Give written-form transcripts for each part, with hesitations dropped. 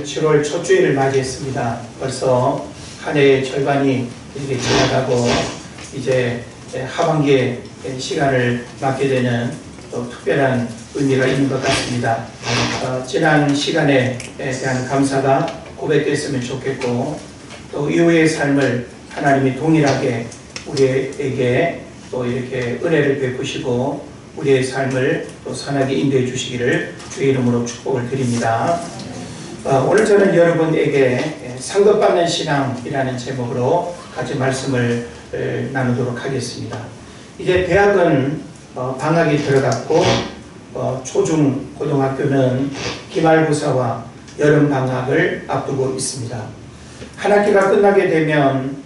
오늘 7월 첫 주일을 맞이했습니다. 벌써 한 해의 절반이 이렇게 지나가고 이제 하반기의 시간을 맞게 되는 또 특별한 의미가 있는 것 같습니다. 지난 시간에 대한 감사가 고백됐으면 좋겠고 또 이후의 삶을 하나님이 동일하게 우리에게 또 이렇게 은혜를 베푸시고 우리의 삶을 또 선하게 인도해 주시기를 주의 이름으로 축복을 드립니다. 오늘 저는 여러분에게 상급받는 신앙이라는 제목으로 같이 말씀을 나누도록 하겠습니다. 이제 대학은 방학이 들어갔고 초중 고등학교는 기말고사와 여름방학을 앞두고 있습니다. 한 학기가 끝나게 되면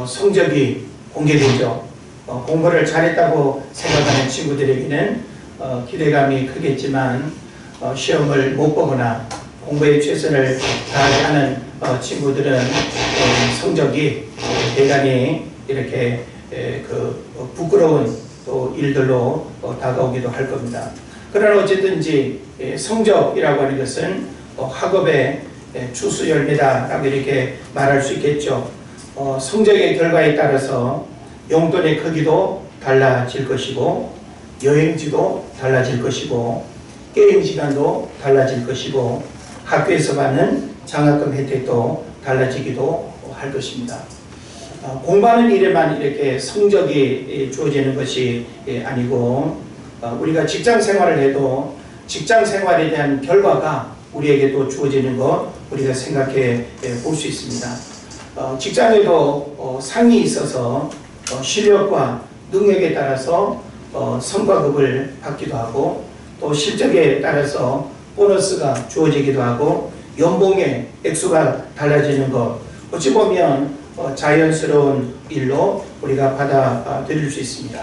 성적이 공개되죠. 공부를 잘했다고 생각하는 친구들에게는 기대감이 크겠지만 시험을 못 보거나 공부에 최선을 다하지 않은 친구들은 성적이 대단히 이렇게 부끄러운 또 일들로 다가오기도 할 겁니다. 그러나 어쨌든지 성적이라고 하는 것은 학업의 추수 열매다라고 이렇게 말할 수 있겠죠. 성적의 결과에 따라서 용돈의 크기도 달라질 것이고 여행지도 달라질 것이고 게임 시간도 달라질 것이고 학교에서 받는 장학금 혜택도 달라지기도 할 것입니다. 공부하는 일에만 이렇게 성적이 주어지는 것이 아니고 우리가 직장 생활을 해도 직장 생활에 대한 결과가 우리에게 또 주어지는 것 우리가 생각해 볼 수 있습니다. 직장에도 상이 있어서 실력과 능력에 따라서 성과급을 받기도 하고 또 실적에 따라서 보너스가 주어지기도 하고 연봉의 액수가 달라지는 것 어찌 보면 자연스러운 일로 우리가 받아들일 수 있습니다.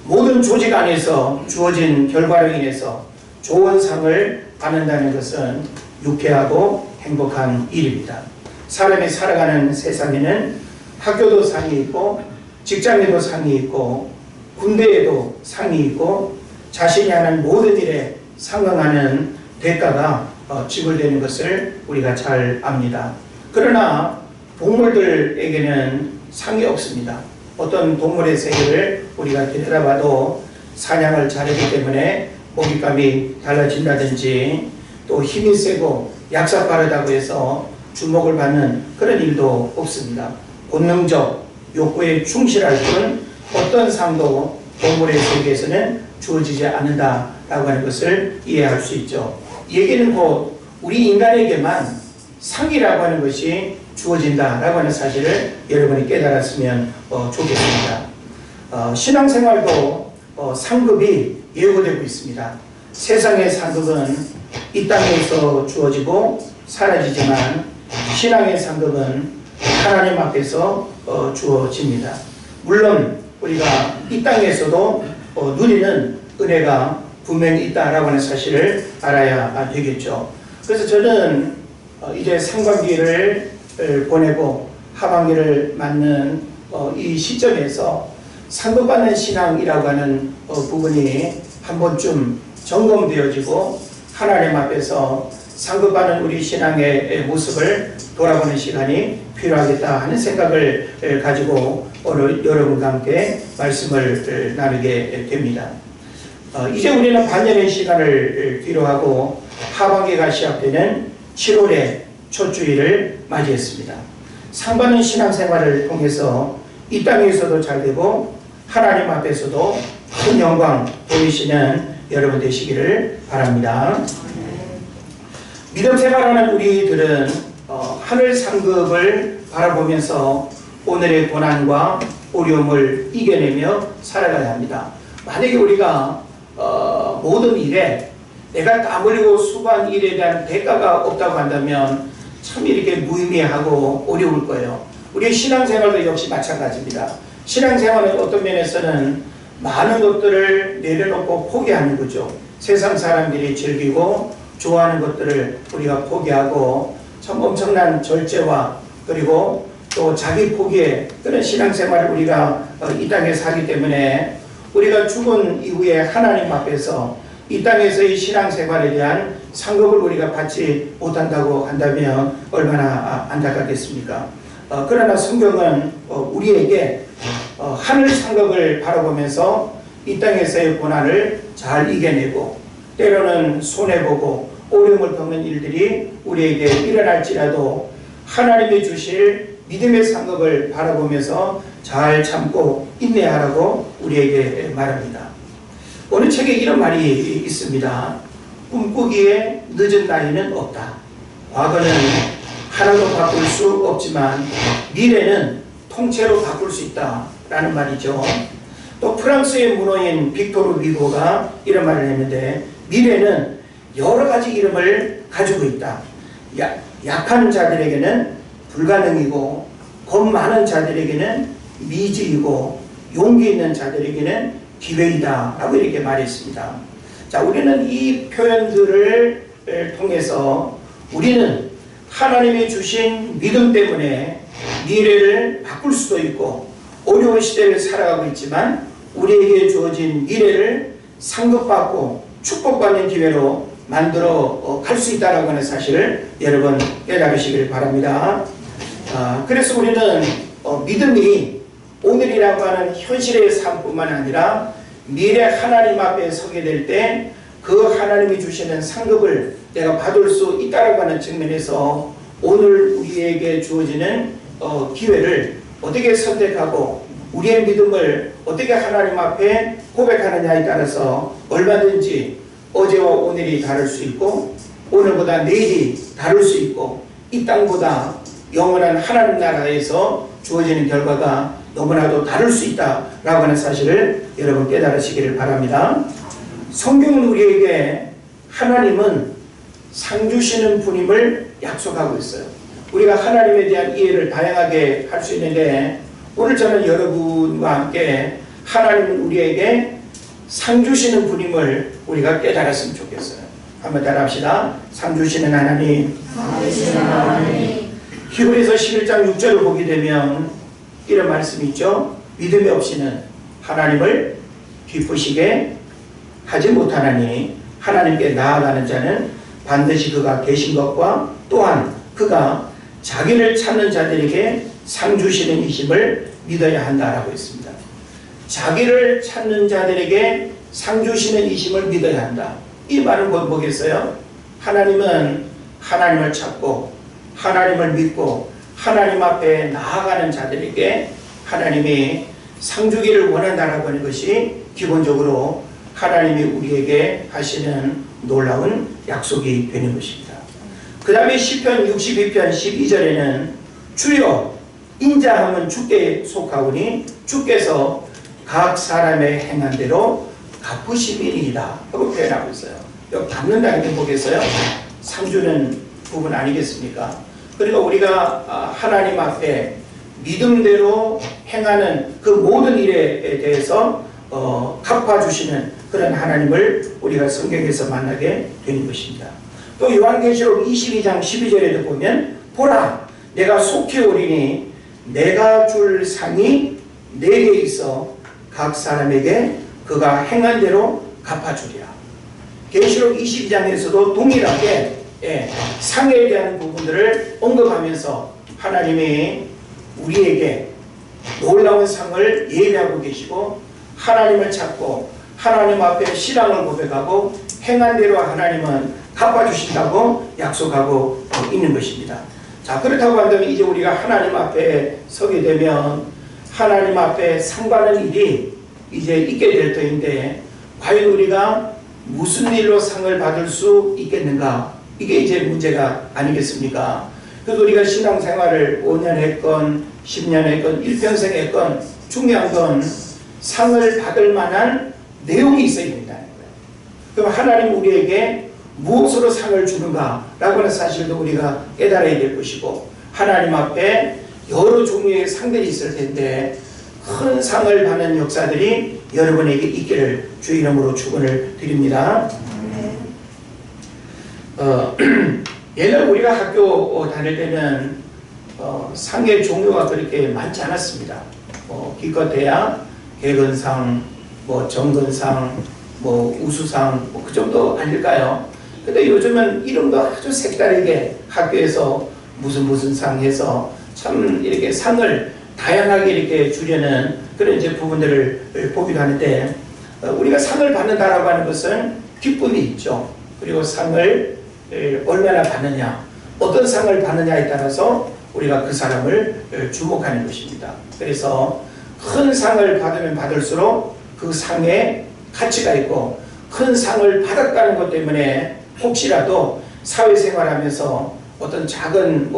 모든 조직 안에서 주어진 결과로 인해서 좋은 상을 받는다는 것은 유쾌하고 행복한 일입니다. 사람이 살아가는 세상에는 학교도 상이 있고 직장에도 상이 있고 군대에도 상이 있고 자신이 하는 모든 일에 상응하는 대가가 지불되는 것을 우리가 잘 압니다. 그러나 동물들에게는 상이 없습니다. 어떤 동물의 세계를 우리가 들여다봐도 사냥을 잘하기 때문에 먹잇감이 달라진다든지 또 힘이 세고 약삭 빠르다고 해서 주목을 받는 그런 일도 없습니다. 본능적 욕구에 충실할 뿐 어떤 상도 동물의 세계에서는 주어지지 않는다라고 하는 것을 이해할 수 있죠. 이 얘기는 곧 우리 인간에게만 상이라고 하는 것이 주어진다라고 하는 사실을 여러분이 깨달았으면 좋겠습니다. 신앙생활도 상급이 예고되고 있습니다. 세상의 상급은 이 땅에서 주어지고 사라지지만 신앙의 상급은 하나님 앞에서 주어집니다. 물론 우리가 이 땅에서도 누리는 은혜가 분명히 있다라고 하는 사실을 알아야 되겠죠. 그래서 저는 이제 상반기를 보내고 하반기를 맞는 이 시점에서 상급받는 신앙이라고 하는 부분이 한 번쯤 점검되어지고 하나님 앞에서 상급받는 우리 신앙의 모습을 돌아보는 시간이 필요하겠다 하는 생각을 가지고 오늘 여러분과 함께 말씀을 나누게 됩니다. 이제 우리는 반년의 시간을 뒤로하고 하반기가 시작되는 7월의 첫 주일을 맞이했습니다. 상받는 신앙생활을 통해서 이 땅에서도 잘되고 하나님 앞에서도 큰 영광 보이시는 여러분 되시기를 바랍니다. 믿음 생활하는 우리들은 하늘 상급을 바라보면서 오늘의 고난과 어려움을 이겨내며 살아가야 합니다. 만약에 우리가 모든 일에 내가 땀 흘리고 수고한 일에 대한 대가가 없다고 한다면 참 이렇게 무의미하고 어려울 거예요. 우리의 신앙생활도 역시 마찬가지입니다. 신앙생활은 어떤 면에서는 많은 것들을 내려놓고 포기하는 거죠. 세상 사람들이 즐기고 좋아하는 것들을 우리가 포기하고 참 엄청난 절제와 그리고 또 자기 포기의 그런 신앙생활을 우리가 이 땅에 살기 때문에 우리가 죽은 이후에 하나님 앞에서 이 땅에서의 신앙생활에 대한 상급을 우리가 받지 못한다고 한다면 얼마나 안타깝겠습니까? 그러나 성경은 우리에게 하늘 상급을 바라보면서 이 땅에서의 고난을 잘 이겨내고 때로는 손해보고 어려움을 겪는 일들이 우리에게 일어날지라도 하나님이 주실 믿음의 상급을 바라보면서 잘 참고 인내하라고 우리에게 말합니다. 어느 책에 이런 말이 있습니다. 꿈꾸기에 늦은 나이는 없다. 과거는 하나도 바꿀 수 없지만 미래는 통째로 바꿀 수 있다 라는 말이죠. 또 프랑스의 문호인 빅토르 위고가 이런 말을 했는데 미래는 여러 가지 이름을 가지고 있다. 약한 자들에게는 불가능이고 겁 많은 자들에게는 미지이고 용기 있는 자들에게는 기회이다 라고 이렇게 말했습니다. 자, 우리는 이 표현들을 통해서 우리는 하나님이 주신 믿음 때문에 미래를 바꿀 수도 있고 어려운 시대를 살아가고 있지만 우리에게 주어진 미래를 상급받고 축복받는 기회로 만들어 갈 수 있다는 하는 사실을 여러분 깨달으시길 바랍니다. 그래서 우리는 믿음이 오늘이라고 하는 현실의 삶뿐만 아니라 미래 하나님 앞에 서게 될 때 그 하나님이 주시는 상급을 내가 받을 수 있다고 하는 측면에서 오늘 우리에게 주어지는 기회를 어떻게 선택하고 우리의 믿음을 어떻게 하나님 앞에 고백하느냐에 따라서 얼마든지 어제와 오늘이 다를 수 있고 오늘보다 내일이 다를 수 있고 이 땅보다 영원한 하나님 나라에서 주어지는 결과가 너무나도 다를 수 있다라고 하는 사실을 여러분 깨달으시기를 바랍니다. 성경은 우리에게 하나님은 상 주시는 분임을 약속하고 있어요. 우리가 하나님에 대한 이해를 다양하게 할 수 있는데 오늘 저는 여러분과 함께 하나님은 우리에게 상 주시는 분임을 우리가 깨달았으면 좋겠어요. 한번 따라합시다. 상 주시는 하나님. 히브리서 11장 6절을 보게 되면 이런 말씀이 있죠. 믿음이 없이는 하나님을 기쁘시게 하지 못하나니 하나님께 나아가는 자는 반드시 그가 계신 것과 또한 그가 자기를 찾는 자들에게 상 주시는 이심을 믿어야 한다라고 했습니다. 자기를 찾는 자들에게 상 주시는 이심을 믿어야 한다. 이 말은 곧 뭐겠어요? 하나님은 하나님을 찾고 하나님을 믿고 하나님 앞에 나아가는 자들에게 하나님이 상 주기를 원한다라고 하는 것이 기본적으로 하나님이 우리에게 하시는 놀라운 약속이 되는 것입니다. 그 다음에 시편 62편 12절에는 주여 인자함은 주께 속하오니 주께서 각 사람의 행한 대로 갚으심이니이다 하고 표현하고 있어요. 여기 갚는다는 게 뭐겠어요? 상 주는 부분 아니겠습니까? 그러니까 우리가 하나님 앞에 믿음대로 행하는 그 모든 일에 대해서 갚아주시는 그런 하나님을 우리가 성경에서 만나게 되는 것입니다. 또 요한계시록 22장 12절에도 보면 보라 내가 속히 오리니 내가 줄 상이 내게 있어 각 사람에게 그가 행한 대로 갚아주리라. 계시록 22장에서도 동일하게 상에 대한 부분들을 언급하면서 하나님이 우리에게 놀라운 상을 예비하고 계시고 하나님을 찾고 하나님 앞에 신앙을 고백하고 행한 대로 하나님은 갚아주신다고 약속하고 있는 것입니다. 자, 그렇다고 한다면 이제 우리가 하나님 앞에 서게 되면 하나님 앞에 상 받는 일이 이제 있게 될 터인데 과연 우리가 무슨 일로 상을 받을 수 있겠는가? 이게 이제 문제가 아니겠습니까? 그래서 우리가 신앙생활을 5년 했건 10년 했건 일평생 했건 중요한 건 상을 받을 만한 내용이 있어야 된다는 거예요. 그럼 하나님 우리에게 무엇으로 상을 주는가라고 하는 사실도 우리가 깨달아야 될 것이고 하나님 앞에 여러 종류의 상들이 있을 텐데 큰 상을 받는 역사들이 여러분에게 있기를 주 이름으로 축원을 드립니다. 옛날 우리가 학교 다닐 때는 상의 종류가 그렇게 많지 않았습니다. 기껏해야 개근상, 정근상, 우수상 그 정도 아닐까요? 근데 요즘은 이름도 아주 색다르게 학교에서 무슨 상 해서 참 이렇게 상을 다양하게 이렇게 주려는 그런 이제 부분들을 보기도 하는데, 우리가 상을 받는다라고 하는 것은 기쁨이 있죠. 그리고 상을 얼마나 받느냐, 어떤 상을 받느냐에 따라서 우리가 그 사람을 주목하는 것입니다. 그래서 큰 상을 받으면 받을수록 그 상에 가치가 있고, 큰 상을 받았다는 것 때문에 혹시라도 사회생활하면서 어떤 작은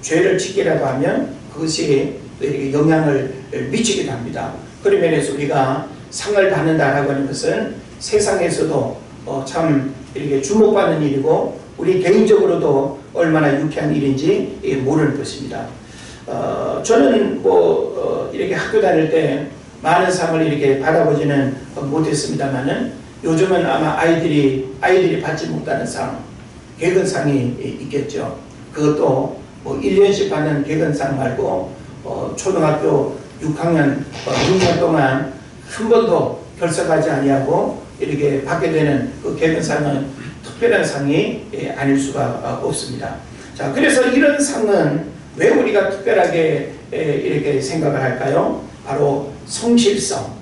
죄를 짓기라도 하면 그것이 이렇게 영향을 미치기도 합니다. 그런 면에서 우리가 상을 받는다라고 하는 것은 세상에서도 참 이렇게 주목받는 일이고, 우리 개인적으로도 얼마나 유쾌한 일인지 모르는 것입니다. 저는 이렇게 학교 다닐 때 많은 상을 이렇게 받아보지는 못했습니다만은, 요즘은 아마 아이들이 받지 못하는 상, 개근상이 있겠죠. 그것도 1년씩 받는 개근상 말고 초등학교 6학년 6년 동안 한 번도 결석하지 아니하고 이렇게 받게 되는 그 개근상은 특별한 상이 아닐 수가 없습니다. 자, 그래서 이런 상은 왜 우리가 특별하게 이렇게 생각을 할까요? 바로 성실성,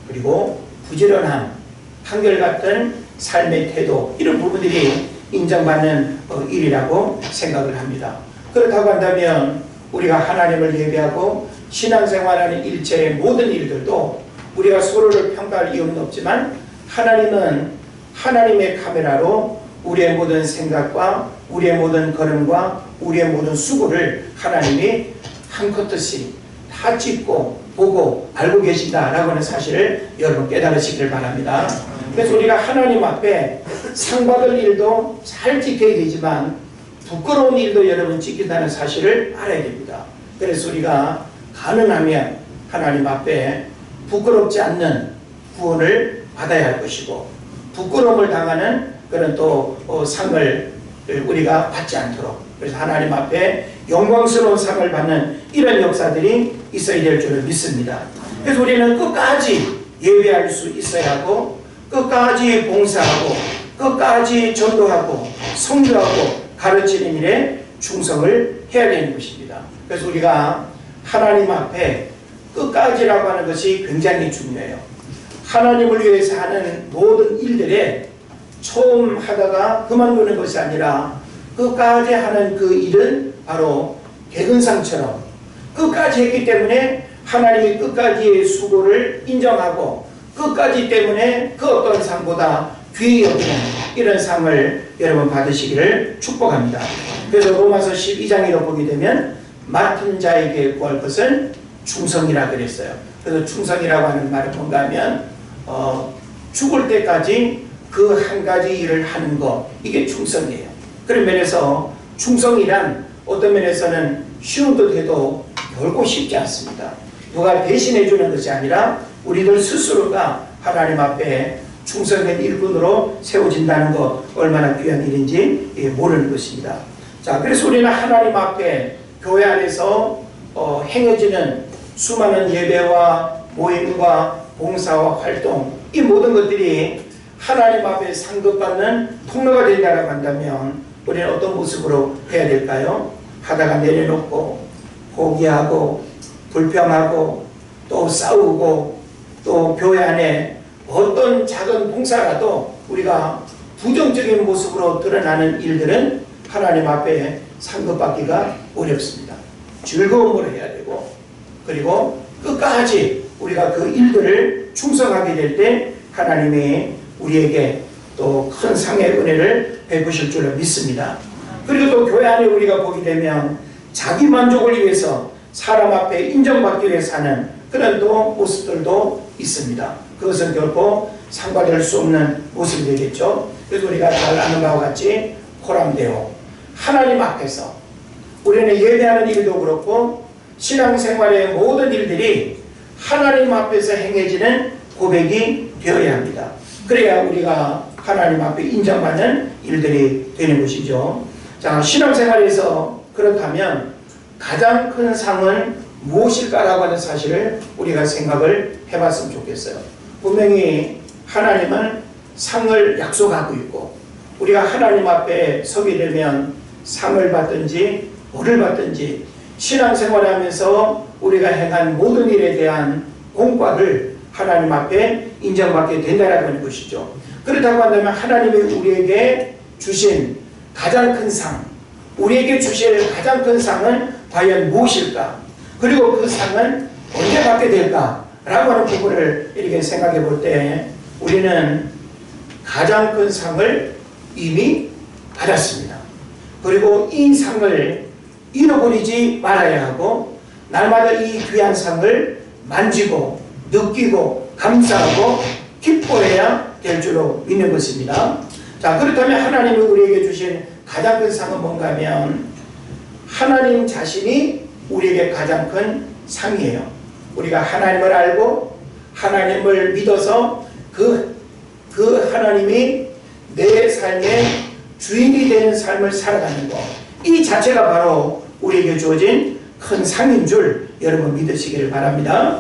그리고 부지런함, 한결같은 삶의 태도, 이런 부분들이 인정받는 일이라고 생각을 합니다. 그렇다고 한다면 우리가 하나님을 예배하고 신앙생활하는 일체의 모든 일들도 우리가 서로를 평가할 이유는 없지만, 하나님은 하나님의 카메라로 우리의 모든 생각과 우리의 모든 걸음과 우리의 모든 수고를 하나님이 한컷듯이 다 찍고 보고 알고 계신다라고 하는 사실을 여러분 깨달으시기를 바랍니다. 그래서 우리가 하나님 앞에 상 받을 일도 잘 지켜야 되지만 부끄러운 일도 여러분 지킨다는 사실을 알아야 됩니다. 그래서 우리가 가능하면 하나님 앞에 부끄럽지 않는 구원을 받아야 할 것이고, 부끄러움을 당하는 그런 또 상을 우리가 받지 않도록, 그래서 하나님 앞에 영광스러운 상을 받는 이런 역사들이 있어야 될 줄을 믿습니다. 그래서 우리는 끝까지 예배할 수 있어야 하고, 끝까지 봉사하고, 끝까지 전도하고, 선교하고, 가르치는 일에 충성을 해야 되는 것입니다. 그래서 우리가 하나님 앞에 끝까지라고 하는 것이 굉장히 중요해요. 하나님을 위해서 하는 모든 일들에 처음 하다가 그만두는 것이 아니라 끝까지 하는 그 일은 바로 개근상처럼 끝까지 했기 때문에 하나님이 끝까지의 수고를 인정하고, 끝까지 때문에 그 어떤 상보다 귀히 여기는 이런 상을 여러분 받으시기를 축복합니다. 그래서 로마서 12장으로 보게 되면 맡은 자에게 구할 것은 충성이라 그랬어요. 그래서 충성이라고 하는 말은 뭔가 하면 죽을 때까지 그 한 가지 일을 하는 것, 이게 충성이에요. 그런 면에서 충성이란 어떤 면에서는 쉬운 듯 해도 결코 쉽지 않습니다. 누가 대신해 주는 것이 아니라 우리들 스스로가 하나님 앞에 충성된 일꾼으로 세워진다는 것, 얼마나 귀한 일인지 모르는 것입니다. 자, 그래서 우리는 하나님 앞에 교회 안에서 행해지는 수많은 예배와 모임과 봉사와 활동, 이 모든 것들이 하나님 앞에 상급받는 통로가 된다고 한다면 우리는 어떤 모습으로 해야 될까요? 하다가 내려놓고 포기하고 불평하고 또 싸우고, 또 교회 안에 어떤 작은 봉사라도 우리가 부정적인 모습으로 드러나는 일들은 하나님 앞에 상급받기가 어렵습니다. 즐거움으로 해야 되고, 그리고 끝까지 우리가 그 일들을 충성하게 될 때 하나님이 우리에게 또 큰 상의 은혜를 베푸실 줄로 믿습니다. 그리고 또 교회 안에 우리가 보게 되면 자기 만족을 위해서 사람 앞에 인정받기 위해서 하는 그런 또 모습들도 있습니다. 그것은 결코 상받을 수 없는 모습이 되겠죠. 그래서 우리가 잘 아는 바와 같이 코람데오, 하나님 앞에서 우리는 예배하는 일도 그렇고 신앙생활의 모든 일들이 하나님 앞에서 행해지는 고백이 되어야 합니다. 그래야 우리가 하나님 앞에 인정받는 일들이 되는 것이죠. 자, 신앙생활에서 그렇다면 가장 큰 상은 무엇일까라고 하는 사실을 우리가 생각을 해봤으면 좋겠어요. 분명히 하나님은 상을 약속하고 있고, 우리가 하나님 앞에 서게 되면 상을 받든지 뭐를 받든지 신앙생활하면서 우리가 행한 모든 일에 대한 공과를 하나님 앞에 인정받게 된다는 것이죠. 그렇다고 한다면 하나님이 우리에게 주신 가장 큰 상, 우리에게 주실 가장 큰 상은 과연 무엇일까? 그리고 그 상은 언제 받게 될까? 라고 하는 부분을 이렇게 생각해 볼 때 우리는 가장 큰 상을 이미 받았습니다. 그리고 이 상을 잃어버리지 말아야 하고 날마다 이 귀한 상을 만지고 느끼고 감사하고 기뻐해야 될 줄로 믿는 것입니다. 자, 그렇다면 하나님이 우리에게 주신 가장 큰 상은 뭔가 하면 하나님 자신이 우리에게 가장 큰 상이에요. 우리가 하나님을 알고 하나님을 믿어서 그 하나님이 내 삶의 주인이 되는 삶을 살아가는 것, 이 자체가 바로 우리에게 주어진 큰 상인 줄 여러분 믿으시기를 바랍니다.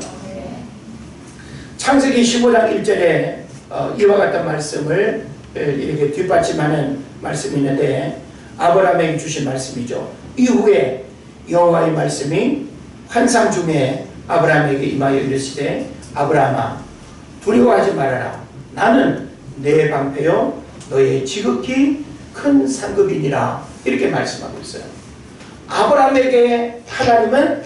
창세기 15장 1절에 이와 같은 말씀을 이렇게 뒷받침하는 말씀이 있는데 아브라함에게 주신 말씀이죠. 이후에 여호와의 말씀이 환상 중에 아브라함에게 임하여 이르시되 아브라함아 두려워하지 말아라. 나는 내 방패요 너의 지극히 큰 상급이니라. 이렇게 말씀하고 있어요. 아브라함에게 하나님은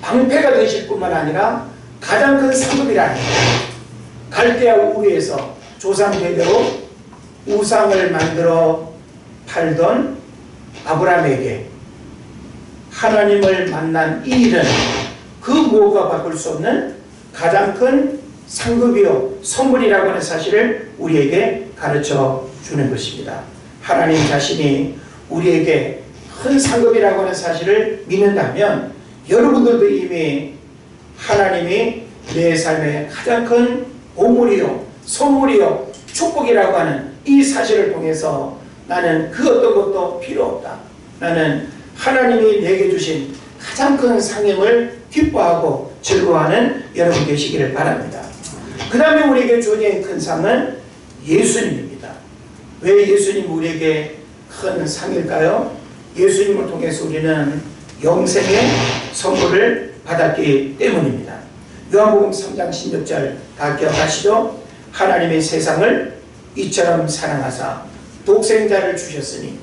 방패가 되실 뿐만 아니라 가장 큰 상급이라는 거예요. 갈대아 우리에서 조상 대대로 우상을 만들어 팔던 아브라함에게 하나님을 만난 이 일은 그 무엇과 바꿀 수 없는 가장 큰 상급이요 선물이라고 하는 사실을 우리에게 가르쳐 주는 것입니다. 하나님 자신이 우리에게 큰 상급이라고 하는 사실을 믿는다면 여러분들도 이미 하나님이 내 삶의 가장 큰 보물이요 선물이요 축복이라고 하는 이 사실을 통해서 나는 그 어떤 것도 필요 없다. 나는 하나님이 내게 주신 가장 큰 상임을 기뻐하고 즐거워하는 여러분 되시기를 바랍니다. 그 다음에 우리에게 주어진 큰 상은 예수님입니다. 왜 예수님 우리에게 큰 상일까요? 예수님을 통해서 우리는 영생의 선물을 받았기 때문입니다. 요한복음 3장 16절 다 기억하시죠? 하나님의 세상을 이처럼 사랑하사 독생자를 주셨으니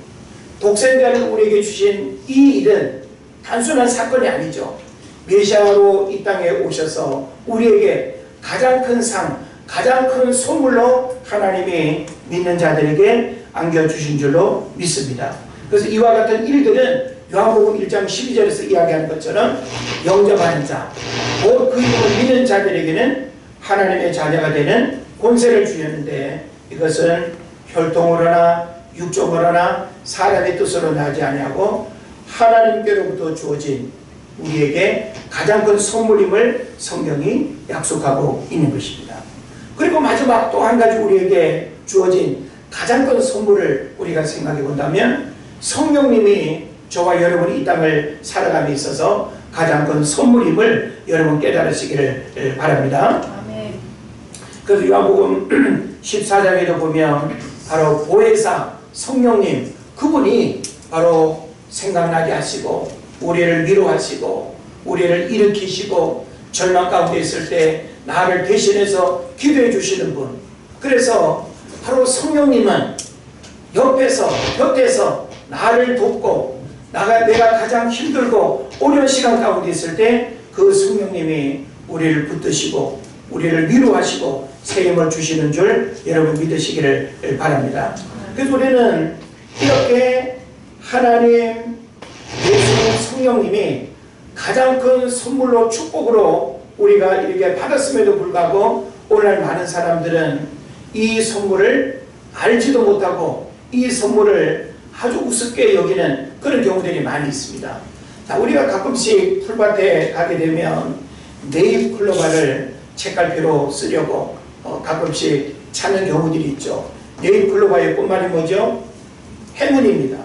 독생자를 우리에게 주신 이 일은 단순한 사건이 아니죠. 메시아로 이 땅에 오셔서 우리에게 가장 큰 상, 가장 큰 선물로 하나님이 믿는 자들에게 안겨주신 줄로 믿습니다. 그래서 이와 같은 일들은 요한복음 1장 12절에서 이야기하는 것처럼 영접하는 자, 곧 그 이름을 믿는 자들에게는 하나님의 자녀가 되는 권세를 주셨는데 이것은 혈통으로나 육종으로나 사람의 뜻으로 나지 아니하고 하나님께로부터 주어진 우리에게 가장 큰 선물임을 성경이 약속하고 있는 것입니다. 그리고 마지막 또 한 가지 우리에게 주어진 가장 큰 선물을 우리가 생각해 본다면 성령님이 저와 여러분이 이 땅을 살아감에 있어서 가장 큰 선물임을 여러분 깨달으시기를 바랍니다. 아멘. 그래서 요한복음 14장에도 보면 바로 보혜사 성령님 그분이 바로 생각나게 하시고 우리를 위로하시고 우리를 일으키시고 절망 가운데 있을 때 나를 대신해서 기도해 주시는 분. 그래서 바로 성령님은 옆에서 곁에서 나를 돕고 내가 가장 힘들고 어려운 시간 가운데 있을 때 그 성령님이 우리를 붙드시고 우리를 위로하시고 새 힘을 주시는 줄 여러분 믿으시기를 바랍니다. 그래서 우리는 이렇게 하나님 예수님 성령님이 가장 큰 선물로 축복으로 우리가 이렇게 받았음에도 불구하고 오늘날 많은 사람들은 이 선물을 알지도 못하고 이 선물을 아주 우습게 여기는 그런 경우들이 많이 있습니다. 자, 우리가 가끔씩 풀밭에 가게 되면 네잎클로바를 책갈피로 쓰려고 가끔씩 찾는 경우들이 있죠. 네잎클로바의 꽃말이 뭐죠? 행운입니다.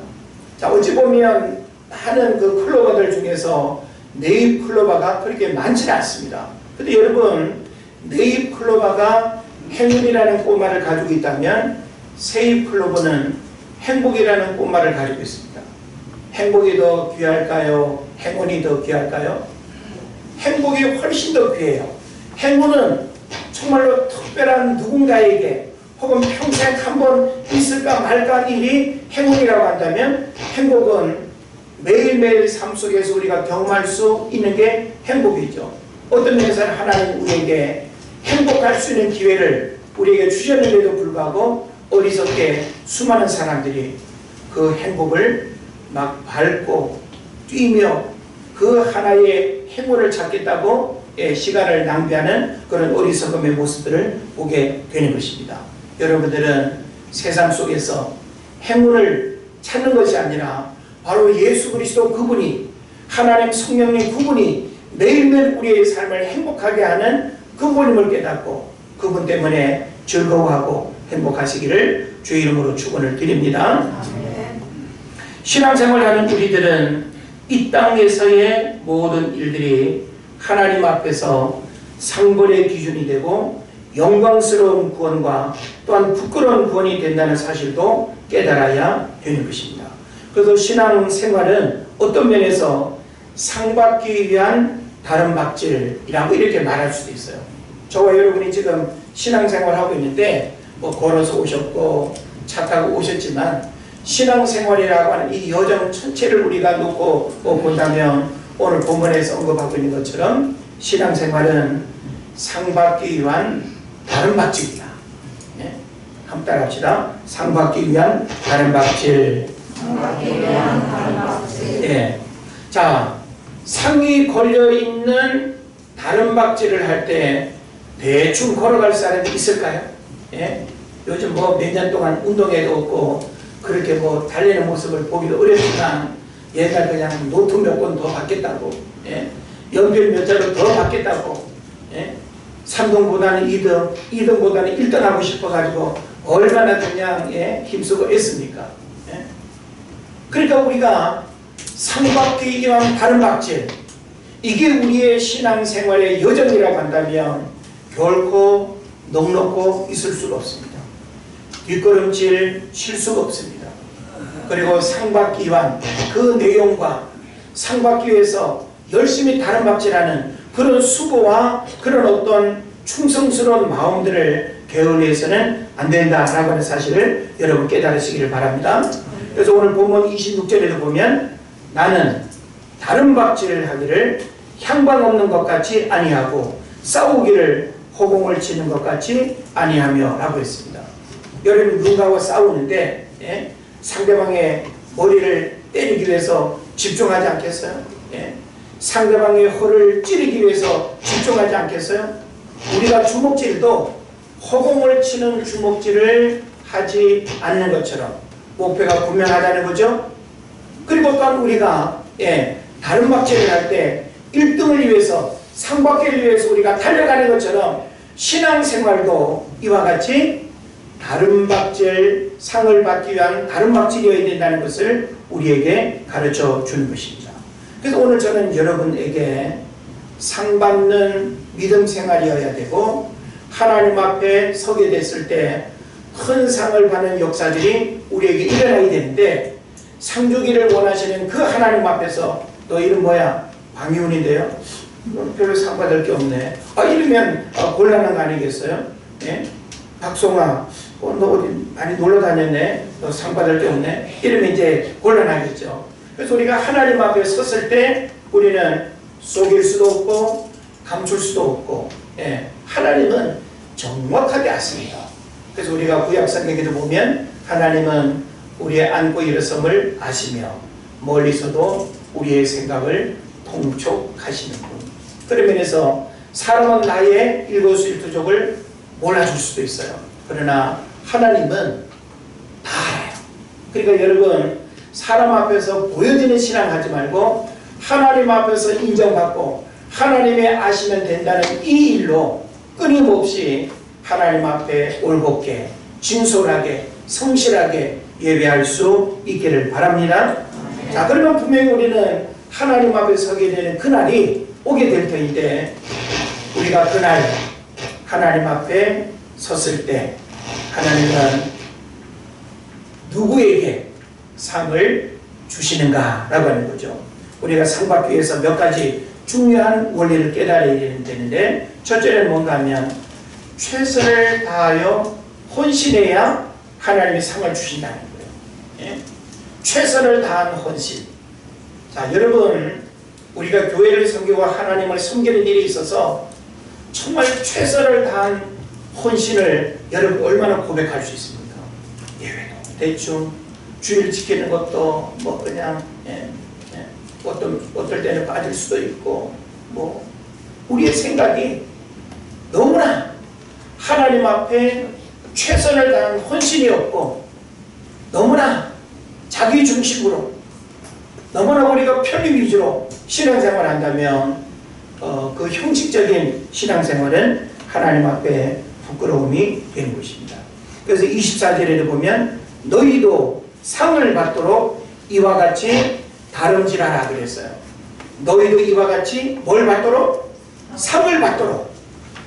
자, 어찌 보면 많은 그 클로바들 중에서 네잎클로바가 그렇게 많지는 않습니다. 근데 여러분 네잎클로바가 행운이라는 꽃말을 가지고 있다면 세잎클로바는 행복이라는 꽃말을 가지고 있습니다. 행복이 더 귀할까요? 행운이 더 귀할까요? 행복이 훨씬 더 귀해요. 행운은 정말로 특별한 누군가에게 혹은 평생 한번 있을까 말까 일이 행운이라고 한다면, 행복은 매일매일 삶 속에서 우리가 경험할 수 있는 게 행복이죠. 어떤 면에서는 하나님 우리에게 행복할 수 있는 기회를 우리에게 주셨는데도 불구하고 어리석게 수많은 사람들이 그 행복을 막 밟고 뛰며 그 하나의 행운을 찾겠다고 시간을 낭비하는 그런 어리석음의 모습들을 보게 되는 것입니다. 여러분들은 세상 속에서 행운을 찾는 것이 아니라 바로 예수 그리스도 그분이, 하나님 성령님 그분이 매일매일 우리의 삶을 행복하게 하는 그분임을 깨닫고 그분 때문에 즐거워하고 행복하시기를 주의 이름으로 축원을 드립니다. 신앙생활하는 우리들은 이 땅에서의 모든 일들이 하나님 앞에서 상벌의 기준이 되고 영광스러운 구원과 또한 부끄러운 구원이 된다는 사실도 깨달아야 되는 것입니다. 그래서 신앙생활은 어떤 면에서 상받기 위한 다른 박질이라고 이렇게 말할 수도 있어요. 저와 여러분이 지금 신앙생활하고 있는데 뭐 걸어서 오셨고 차 타고 오셨지만 신앙생활이라고 하는 이 여정 전체를 우리가 놓고 본다면 오늘 본문에서 언급하고 있는 것처럼 신앙생활은 상받기 위한 다른 박질이다. 네? 한번 따라합시다. 상받기 위한 다른 박질. 예. 자, 상이 걸려있는 다른 박질을 할 때 대충 걸어갈 사람이 있을까요? 예? 요즘 뭐 몇 년 동안 운동회도 없고 그렇게 뭐 달리는 모습을 보기도 어렵지만 옛날 그냥 노트 몇 권 더 받겠다고, 예? 연필 몇 자루 더 받겠다고, 예? 3등보다는 2등, 2등보다는 1등 하고 싶어가지고 얼마나 그냥 힘쓰고 애씁니까? 예? 그러니까 우리가 상받기 위한 다른 박질, 이게 우리의 신앙생활의 여정이라고 한다면 결코 넉넉고 있을 수가 없습니다. 뒷걸음질 칠 수가 없습니다. 그리고 상받기 위한 그 내용과 상받기 위해서 열심히 다른 박질하는 그런 수고와 그런 어떤 충성스러운 마음들을 게을리해서는 안 된다라고 하는 사실을 여러분 깨달으시기를 바랍니다. 그래서 오늘 본문 26절에도 보면 나는 다른 박질을 하기를 향방 없는 것 같이 아니하고 싸우기를 호공을 치는 것 같이 아니하며 라고 했습니다. 여러분 누군가와 싸우는데 상대방의 머리를 때리기 위해서 집중하지 않겠어요? 상대방의 허를 찌르기 위해서 집중하지 않겠어요? 우리가 주먹질도 허공을 치는 주먹질을 하지 않는 것처럼 목표가 분명하다는 거죠. 그리고 또한 우리가 다른 박질을 할 때 1등을 위해서 상받기를 위해서 우리가 달려가는 것처럼 신앙생활도 이와 같이 다른 박질, 상을 받기 위한 다른 박질이어야 된다는 것을 우리에게 가르쳐 주는 것입니다. 그래서 오늘 저는 여러분에게 상받는 믿음 생활이어야 되고 하나님 앞에 서게 됐을 때 큰 상을 받는 역사들이 우리에게 일어나야 되는데, 상 주기를 원하시는 그 하나님 앞에서 너 이름 뭐야? 방희훈인데요. 별로 상 받을 게 없네. 이러면 곤란한 거 아니겠어요? 박송아, 너 어디 많이 놀러 다녔네. 너 상 받을 게 없네. 이러면 이제 곤란하겠죠. 그래서 우리가 하나님 앞에 섰을 때 우리는 속일 수도 없고 감출 수도 없고, 하나님은 정확하게 아십니다. 그래서 우리가 구약성경에도 보면 하나님은 우리의 안고 일어섬을 아시며 멀리서도 우리의 생각을 통촉하시는 분. 그런 면에서 사람은 나의 일거수일투족을 몰라줄 수도 있어요. 그러나 하나님은 다 알아요. 그러니까 여러분, 사람 앞에서 보여지는 신앙하지 말고 하나님 앞에서 인정받고 하나님의 아시면 된다는 이 일로 끊임없이 하나님 앞에 올곧게 진솔하게 성실하게 예배할 수 있기를 바랍니다. 자, 그러면 분명히 우리는 하나님 앞에 서게 되는 그날이 오게 될 터인데, 우리가 그날 하나님 앞에 섰을 때 하나님은 누구에게 상을 주시는가라고 하는 거죠. 우리가 상 받기 위해서 몇 가지 중요한 원리를 깨달아야 되는데, 첫째는 뭔가 하면 최선을 다하여 헌신해야 하나님이 상을 주신다는 거예요. 예? 최선을 다한 헌신. 자, 여러분, 우리가 교회를 섬기고 하나님을 섬기는 일에 있어서 정말 최선을 다한 헌신을 여러분 얼마나 고백할 수 있습니까? 예외도 대충 주일 지키는 것도 뭐 그냥 어떨 때는 빠질 수도 있고, 뭐 우리의 생각이 너무나 하나님 앞에 최선을 다한 헌신이 없고, 너무나 자기 중심으로, 너무나 우리가 편리 위주로 신앙생활을 한다면 그 형식적인 신앙생활은 하나님 앞에 부끄러움이 되는 것입니다. 그래서 24절에도 보면 너희도 상을 받도록 이와 같이 다름질하라 그랬어요. 너희도 이와 같이 뭘 받도록? 상을 받도록.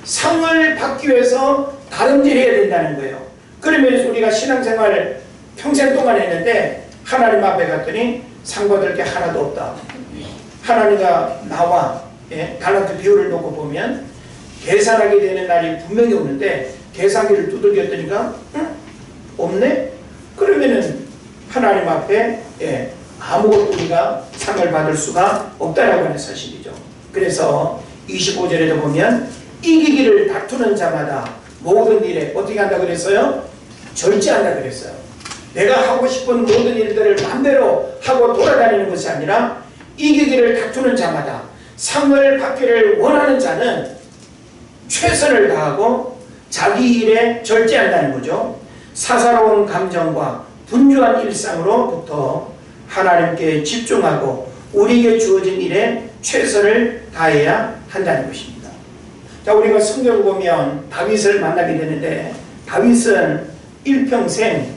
상을 받기 위해서 다름질해야 된다는 거예요. 그러면 우리가 신앙생활을 평생 동안 했는데 하나님 앞에 갔더니 상 받을 게 하나도 없다. 하나님과 나와 달란트 비율을 놓고 보면 계산하게 되는 날이 분명히 오는데 계산기를 두들겼더니가 없네? 그러면은 하나님 앞에 아무것도 우리가 상을 받을 수가 없다라고 하는 사실이죠. 그래서 25절에도 보면 이기기를 다투는 자마다 모든 일에 어떻게 한다 그랬어요? 절제한다 그랬어요. 내가 하고 싶은 모든 일들을 마음대로 하고 돌아다니는 것이 아니라 이기기를 다투는 자마다, 상을 받기를 원하는 자는 최선을 다하고 자기 일에 절제한다는 거죠. 사사로운 감정과 분주한 일상으로부터 하나님께 집중하고 우리에게 주어진 일에 최선을 다해야 한다는 것입니다. 자, 우리가 성경을 보면 다윗을 만나게 되는데, 다윗은 일평생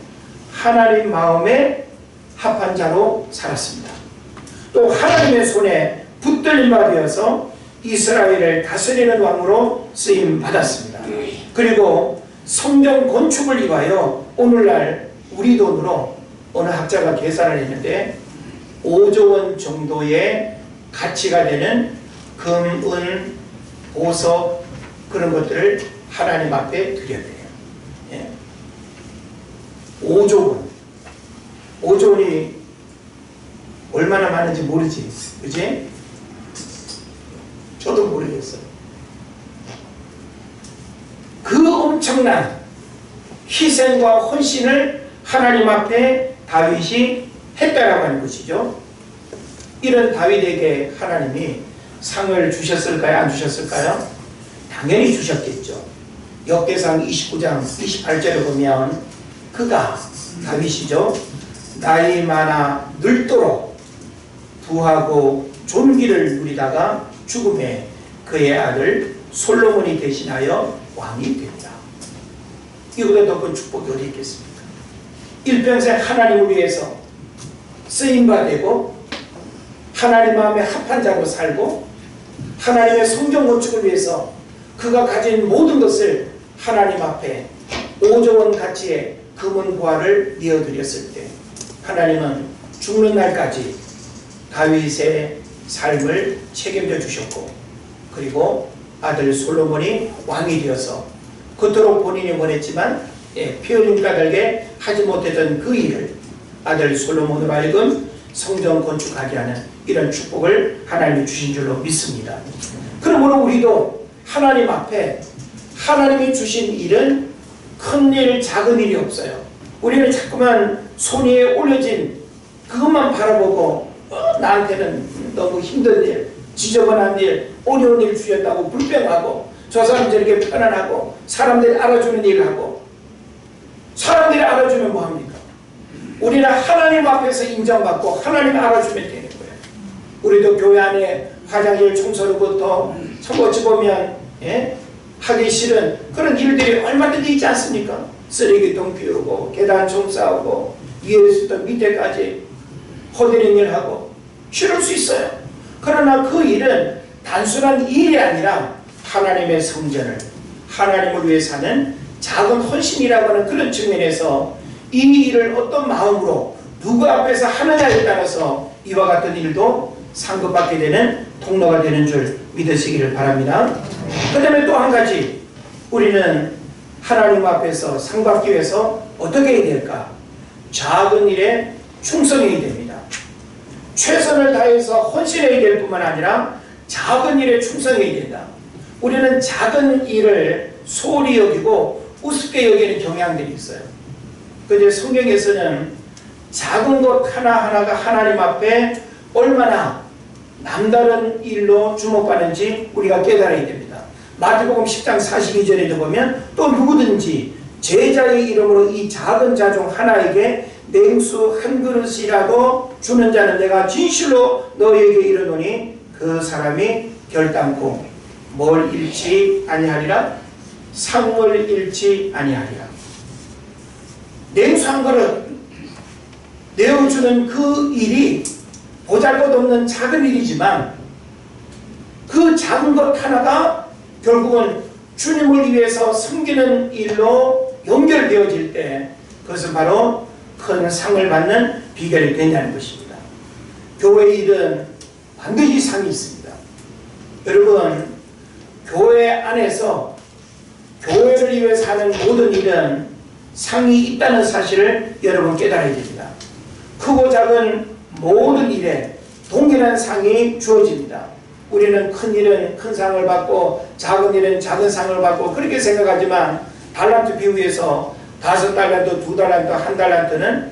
하나님 마음에 합한 자로 살았습니다. 또 하나님의 손에 붙들림 받아서 이스라엘을 다스리는 왕으로 쓰임 받았습니다. 그리고 성경 건축을 위하여 오늘날 우리 돈으로 어느 학자가 계산을 했는데 5조 원 정도의 가치가 되는 금, 은, 보석 그런 것들을 하나님 앞에 드려야 돼요. 5조 원. 5조 원이 얼마나 많은지 모르지. 그지? 저도 모르겠어요. 그 엄청난 희생과 헌신을 하나님 앞에 다윗이 했다라고 하는 것이죠. 이런 다윗에게 하나님이 상을 주셨을까요? 안 주셨을까요? 당연히 주셨겠죠. 역대상 29장 28절에 보면 그가, 다윗이죠, 나이 많아 늙도록 부하고 존귀를 누리다가 죽음에 그의 아들 솔로몬이 대신하여 왕이 됩니다. 이보다 더 큰 축복이 어디 있겠습니까? 일평생 하나님을 위해서 쓰임받고 하나님 마음에 합한 자로 살고 하나님의 성경 건축을 위해서 그가 가진 모든 것을 하나님 앞에 5조 원 가치의 금은 보화를 내어드렸을 때 하나님은 죽는 날까지 다윗의 삶을 책임져 주셨고, 그리고 아들 솔로몬이 왕이 되어서 그토록 본인이 원했지만 피 흘림 까닭에 하지 못했던 그 일을 아들 솔로몬으로 하여금 성전 건축하게 하는 이런 축복을 하나님이 주신 줄로 믿습니다. 그러므로 우리도 하나님 앞에 하나님이 주신 일은 큰 일, 작은 일이 없어요. 우리는 자꾸만 손 위에 올려진 그것만 바라보고 나한테는 너무 힘든 일, 지저분한 일, 어려운 일 주셨다고 불평하고, 저 사람 저렇게 편안하고 사람들이 알아주는 일을 하고, 사람들이 알아주면 뭐합니까? 우리는 하나님 앞에서 인정받고 하나님 알아주면 되는 거예요. 우리도 교회 안에 화장실 청소로부터 어찌 보면 하기 싫은 그런 일들이 얼마든지 있지 않습니까? 쓰레기통 비우고 계단 청소하고 위에서부터 밑에까지 허드렛 일하고 싫을 수 있어요. 그러나 그 일은 단순한 일이 아니라 하나님의 성전을, 하나님을 위해 사는 작은 헌신이라고 하는 그런 측면에서 이 일을 어떤 마음으로 누구 앞에서 하느냐에 따라서 이와 같은 일도 상급받게 되는 통로가 되는 줄 믿으시기를 바랍니다. 그 다음에 또 한 가지, 우리는 하나님 앞에서 상 받기 위해서 어떻게 해야 될까? 작은 일에 충성해야 됩니다. 최선을 다해서 헌신해야 될 뿐만 아니라 작은 일에 충성해야 된다. 우리는 작은 일을 소홀히 여기고 우습게 여기는 경향들이 있어요. 그런데 성경에서는 작은 것 하나하나가 하나님 앞에 얼마나 남다른 일로 주목받는지 우리가 깨달아야 됩니다. 마태복음 10장 42절에도 보면 또 누구든지 제자의 이름으로 이 작은 자 중 하나에게 냉수 한 그릇이라도 주는 자는 내가 진실로 너희에게 이르노니 그 사람이 결단코 뭘 잃지 아니하리라? 상을 잃지 아니하리라. 냉수 한 그릇 내어주는 그 일이 보잘것없는 작은 일이지만 그 작은 것 하나가 결국은 주님을 위해서 섬기는 일로 연결되어질 때 그것은 바로 큰 상을 받는 비결이 된다는 것입니다. 교회 일은 반드시 상이 있습니다. 여러분, 교회 안에서 교회를 위해서 하는 모든 일은 상이 있다는 사실을 여러분 깨달아야 됩니다. 크고 작은 모든 일에 동일한 상이 주어집니다. 우리는 큰 일은 큰 상을 받고 작은 일은 작은 상을 받고 그렇게 생각하지만 달란트 비유에서 5달란트, 2달란트, 1달란트는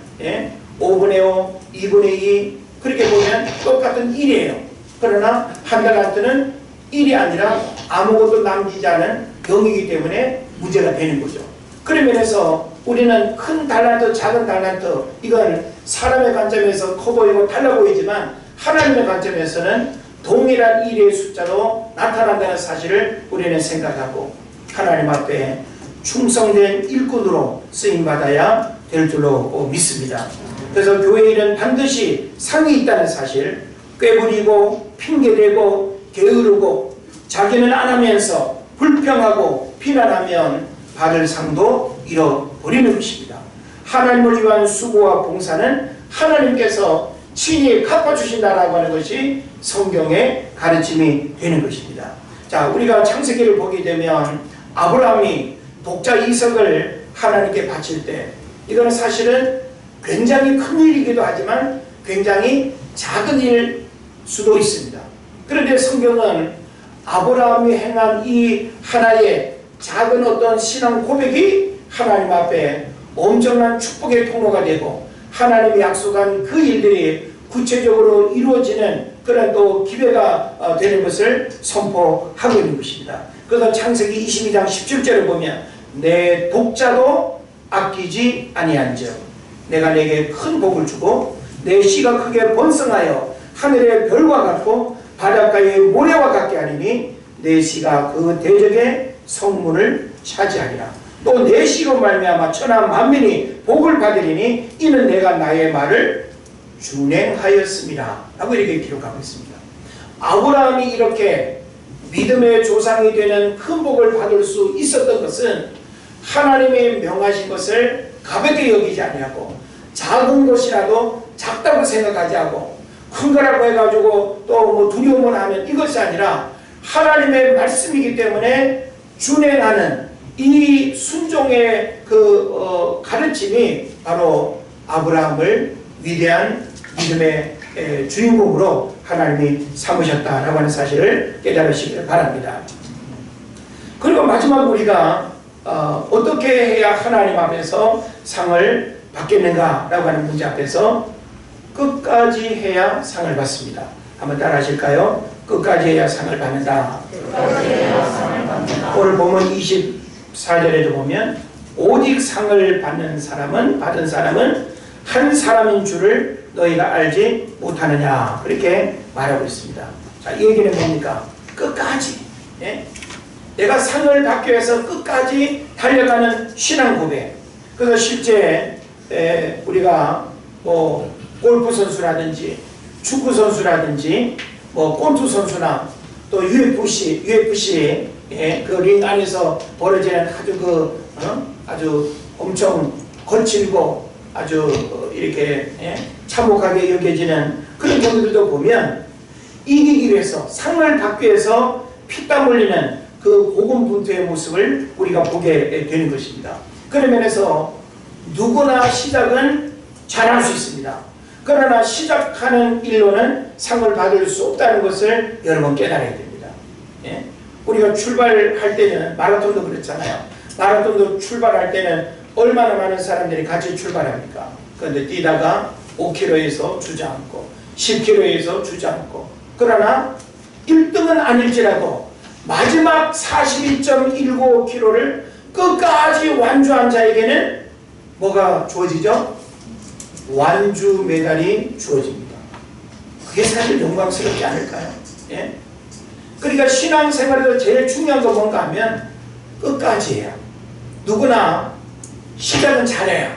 5분의 5, 2분의 2 그렇게 보면 똑같은 일이에요. 그러나 1달란트는 일이 아니라 아무것도 남기지 않은 병이기 때문에 문제가 되는 거죠. 그런 면에서 우리는 큰 달란트, 작은 달란트 이건 사람의 관점에서 커 보이고 달라 보이지만 하나님의 관점에서는 동일한 일의 숫자로 나타난다는 사실을 우리는 생각하고 하나님 앞에 충성된 일꾼으로 쓰임받아야 될 줄로 믿습니다. 그래서 교회 일은 반드시 상이 있다는 사실, 꾀부리고 핑계대고 게으르고 자기는 안 하면서 불평하고 비난하면 받을 상도 잃어버리는 것입니다. 하나님을 위한 수고와 봉사는 하나님께서 친히 갚아주신다라고 하는 것이 성경의 가르침이 되는 것입니다. 자, 우리가 창세기를 보게 되면 아브라함이 독자 이삭을 하나님께 바칠 때 이거는 사실은 굉장히 큰 일이기도 하지만 굉장히 작은 일일 수도 있습니다. 그런데 성경은 아브라함이 행한 이 하나의 작은 어떤 신앙 고백이 하나님 앞에 엄청난 축복의 통로가 되고 하나님이 약속한 그 일들이 구체적으로 이루어지는 그런 또 기회가 되는 것을 선포하고 있는 것입니다. 그래서 창세기 22장 17절을 보면 내 독자도 아끼지 아니한즉 내가 내게 큰 복을 주고 내 씨가 크게 번성하여 하늘의 별과 같고 바닷가의 모래와 같게 하리니 내 씨가 그 대적의 성문을 차지하리라. 또 내 씨로 말미암아 천하 만민이 복을 받으리니 이는 내가 나의 말을 준행하였습니다 라고 이렇게 기록하고 있습니다. 아브라함이 이렇게 믿음의 조상이 되는 큰 복을 받을 수 있었던 것은 하나님의 명하신 것을 가볍게 여기지 아니하고 작은 것이라도 작다고 생각하지 않고 큰 거라고 해가지고 또 뭐 두려움을 하면 이것이 아니라 하나님의 말씀이기 때문에 준행하는 이 순종의 가르침이 바로 아브라함을 위대한 믿음의 주인공으로 하나님이 삼으셨다라고 하는 사실을 깨달으시기를 바랍니다. 그리고 마지막 우리가 어떻게 해야 하나님 앞에서 상을 받겠는가라고 하는 문제 앞에서 끝까지 해야 상을 받습니다. 한번 따라 하실까요? 끝까지 해야 상을 받는다. 오늘 보면 24절에도 보면 오직 상을 받은 사람은 한 사람인 줄을 너희가 알지 못하느냐 그렇게 말하고 있습니다. 자, 이 얘기는 뭡니까? 끝까지 내가 상을 받기 위해서 끝까지 달려가는 신앙 고백. 그래서 실제 우리가 뭐 골프 선수라든지 축구 선수라든지 뭐 권투 선수나 또 UFC 그 링 안에서 벌어지는 아주 아주 엄청 거칠고 아주 이렇게 참혹하게 여겨지는 그런 경우들도 보면 이기기 위해서 상을 받기 위해서 피땀 흘리는 그 고군분투의 모습을 우리가 보게 되는 것입니다. 그런 면에서 누구나 시작은 잘할 수 있습니다. 그러나 시작하는 일로는 상을 받을 수 없다는 것을 여러분 깨달아야 됩니다. 예? 우리가 출발할 때는 마라톤도 그렇잖아요. 마라톤도 출발할 때는 얼마나 많은 사람들이 같이 출발합니까? 그런데 뛰다가 5km에서 주저앉고 10km에서 주저앉고 그러나 1등은 아닐지라도 마지막 41.195km를 끝까지 완주한 자에게는 뭐가 주어지죠? 완주 메달이 주어집니다. 그게 사실 영광스럽지 않을까요? 예? 그러니까 신앙생활에서 제일 중요한 건 뭔가 하면 끝까지 해요. 누구나 시작은 잘해요.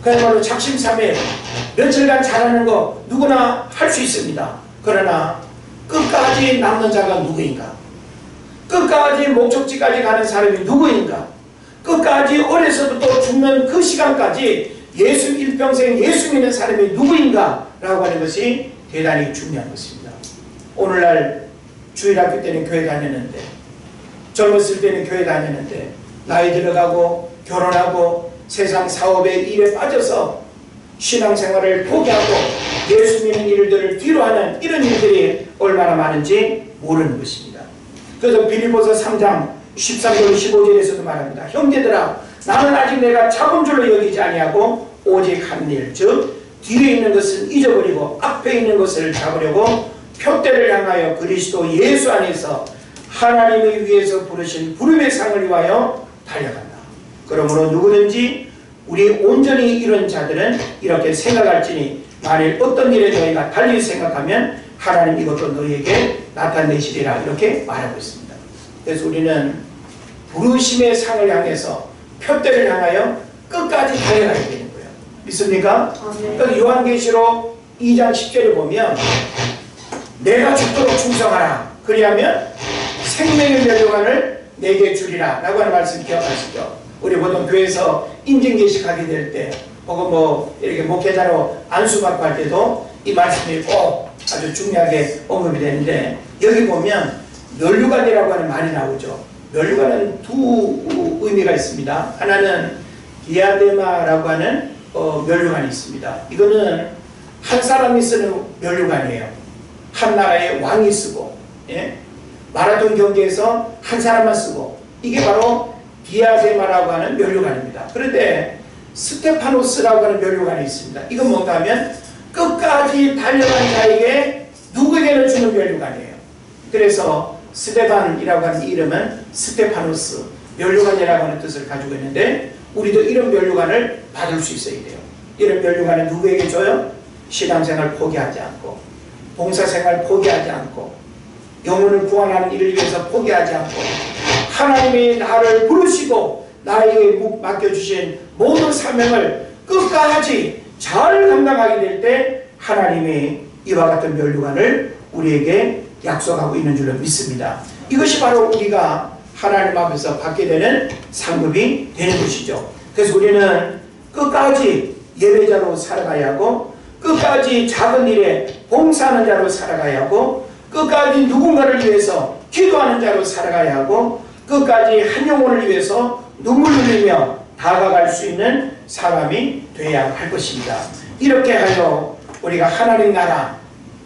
그야말로 작심삼일 며칠간 잘하는 거 누구나 할 수 있습니다. 그러나 끝까지 남는 자가 누구인가? 끝까지 목적지까지 가는 사람이 누구인가? 끝까지 어려서부터 죽는 그 시간까지 예수 일평생 예수 믿는 사람이 누구인가? 라고 하는 것이 대단히 중요한 것입니다. 오늘날 주일학교 때는 교회 다녔는데 젊었을 때는 교회 다녔는데 나이 들어가고 결혼하고 세상 사업에 일에 빠져서 신앙생활을 포기하고 예수 믿는 일들을 뒤로하는 이런 일들이 얼마나 많은지 모르는 것입니다. 그래서 빌립보서 3장 13절 15절에서도 말합니다. 형제들아 나는 아직 내가 잡은 줄로 여기지 아니하고 오직 한 일 즉 뒤에 있는 것을 잊어버리고 앞에 있는 것을 잡으려고 표대를 향하여 그리스도 예수 안에서 하나님의 위에서 부르신 부름의 상을 위하여 달려간다. 그러므로 누구든지 우리 온전히 이런 자들은 이렇게 생각할지니 만일 어떤 일에 너희가 달리 생각하면 하나님 이것도 너희에게 나타내시리라 이렇게 말하고 있습니다. 그래서 우리는 부르심의 상을 향해서 표대를 향하여 끝까지 달려가야 되는 거예요. 믿습니까? 그러니까 요한계시록 2장 10절에 보면 내가 죽도록 충성하라 그리하면 생명의 멸류관을 내게 주리라 라고 하는 말씀 기억하시죠? 우리 보통 교회에서 인증계식하게 될 때 혹은 뭐 이렇게 목회자로 안수받고 할 때도 이 말씀이 꼭 아주 중요하게 언급이 되는데 여기 보면 멸류관이라고 하는 말이 나오죠. 멸류관은 두 의미가 있습니다. 하나는 디아데마라고 하는 멸류관이 있습니다. 이거는 한 사람이 쓰는 멸류관이에요. 한 나라의 왕이 쓰고 마라톤 경기에서 한 사람만 쓰고 이게 바로 디아데마라고 하는 멸류관입니다. 그런데 스테파노스라고 하는 멸류관이 있습니다. 이건 뭔가 하면 끝까지 달려간 자에게 누구에게는 주는 멸류관이에요. 그래서 스테반이라고 하는 이름은 스테파노스 멸류관이라고 하는 뜻을 가지고 있는데 우리도 이런 멸류관을 받을 수 있어야 돼요. 이런 멸류관을 누구에게 줘요? 신앙생활 포기하지 않고 봉사생활 포기하지 않고 영혼을 구원하는 일을 위해서 포기하지 않고 하나님이 나를 부르시고 나에게 맡겨주신 모든 사명을 끝까지 잘 감당하게 될 때 하나님이 이와 같은 멸류관을 우리에게 약속하고 있는 줄로 믿습니다. 이것이 바로 우리가 하나님 앞에서 받게 되는 상급이 되는 것이죠. 그래서 우리는 끝까지 예배자로 살아가야 하고 끝까지 작은 일에 봉사하는 자로 살아가야 하고 끝까지 누군가를 위해서 기도하는 자로 살아가야 하고 끝까지 한 영혼을 위해서 눈물 흘리며 다가갈 수 있는 사람이 되어야 할 것입니다. 이렇게 하여 우리가 하나님 나라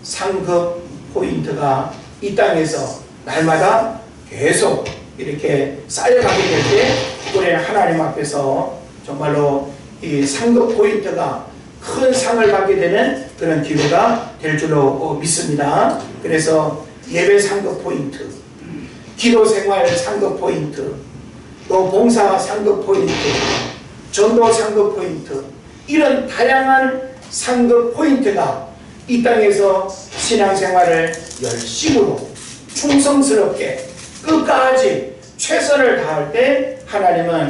상급 포인트가 이 땅에서 날마다 계속 이렇게 쌓여가게 될 때 우리는 하나님 앞에서 정말로 이 상급 포인트가 큰 상을 받게 되는 그런 기회가 될 줄로 믿습니다. 그래서 예배 상급 포인트, 기도 생활 상급 포인트, 또 봉사 상급 포인트, 전도 상급 포인트 이런 다양한 상급 포인트가 이 땅에서 신앙생활을 열심으로 충성스럽게 끝까지 최선을 다할 때 하나님은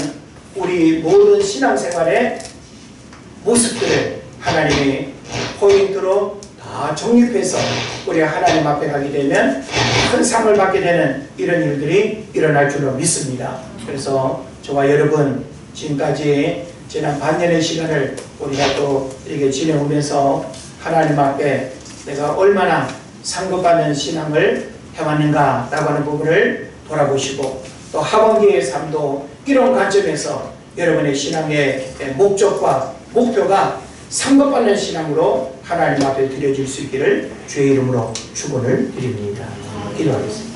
우리 모든 신앙생활의 모습들을 하나님이 포인트로 다 정립해서 우리 하나님 앞에 가게 되면 큰 상을 받게 되는 이런 일들이 일어날 줄로 믿습니다. 그래서 저와 여러분 지금까지 지난 반년의 시간을 우리가 또 이렇게 지내오면서 하나님 앞에 내가 얼마나 상급받는 신앙을 해왔는가라고 하는 부분을 돌아보시고 또 하반기의 삶도 이런 관점에서 여러분의 신앙의 목적과 목표가 상급받는 신앙으로 하나님 앞에 드려질 수 있기를 주의 이름으로 축원을 드립니다. 기도하겠습니다.